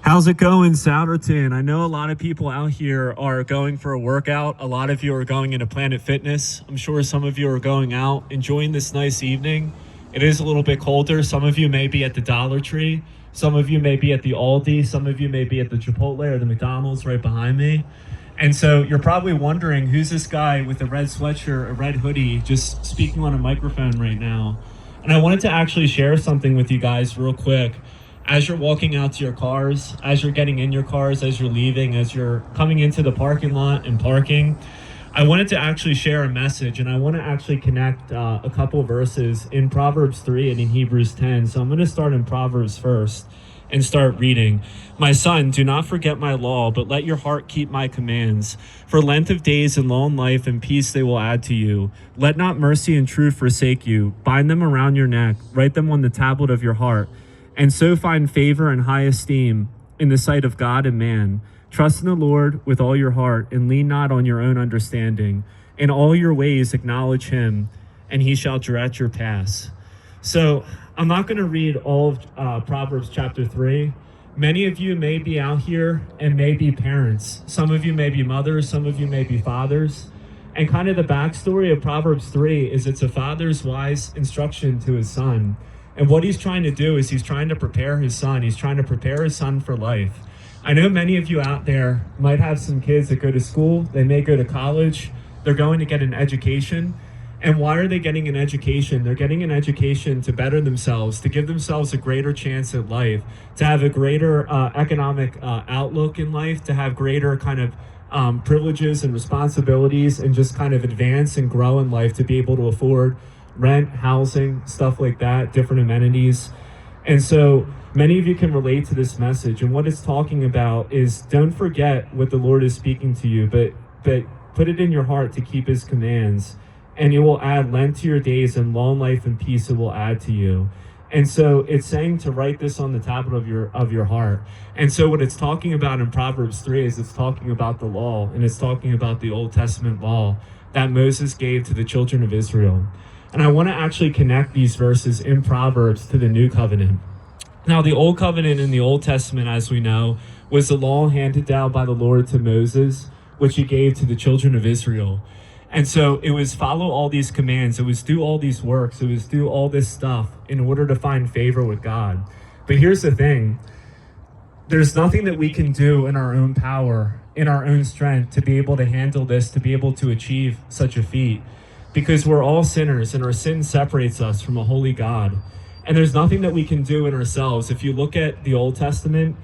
How's it going, Souderton? I know a lot of people out here are going for a workout. A lot of you are going into Planet Fitness. I'm sure some of you are going out, enjoying this nice evening. It is a little bit colder. Some of you may be at the Dollar Tree. Some of you may be at the Aldi. Some of you may be at the Chipotle or the McDonald's right behind me. And so you're probably wondering, who's this guy with a red sweatshirt, a red hoodie, just speaking on a microphone right now? And I wanted to actually share something with you guys real quick. As you're walking out to your cars, as you're getting in your cars, as you're leaving, as you're coming into the parking lot and parking, I wanted to actually share a message, and I want to actually connect a couple verses in Proverbs 3 and in Hebrews 10. So I'm going to start in Proverbs first and start reading. My son, do not forget my law, but let your heart keep my commands. For length of days and long life and peace they will add to you. Let not mercy and truth forsake you. Bind them around your neck, write them on the tablet of your heart, and so find favor and high esteem in the sight of God and man. Trust in the Lord with all your heart, and lean not on your own understanding. In all your ways acknowledge him, and he shall direct your paths. So I'm not going to read all of Proverbs chapter 3. Many of you may be out here and may be parents. Some of you may be mothers, some of you may be fathers. And kind of the backstory of Proverbs 3 is it's a father's wise instruction to his son. And what he's trying to do is he's trying to prepare his son. He's trying to prepare his son for life. I know many of you out there might have some kids that go to school. They may go to college. They're going to get an education. And why are they getting an education? They're getting an education to better themselves, to give themselves a greater chance at life, to have a greater economic outlook in life, to have greater kind of privileges and responsibilities, and just kind of advance and grow in life to be able to afford rent, housing, stuff like that, different amenities. And so many of you can relate to this message. And what it's talking about is, don't forget what the Lord is speaking to you, but put it in your heart to keep his commands. And it will add length to your days, and long life and peace it will add to you. And so it's saying to write this on the tablet of your heart. And so what it's talking about in Proverbs 3 is it's talking about the law, and it's talking about the Old Testament law that Moses gave to the children of Israel. And I want to actually connect these verses in Proverbs to the New Covenant. Now, the Old Covenant in the Old Testament, as we know, was the law handed down by the Lord to Moses, which he gave to the children of Israel. And so it was follow all these commands. It was do all these works. It was do all this stuff in order to find favor with God. But here's the thing. There's nothing that we can do in our own power, in our own strength, to be able to handle this, to be able to achieve such a feat. Because we're all sinners, and our sin separates us from a holy God. And there's nothing that we can do in ourselves. If you look at the Old Testament,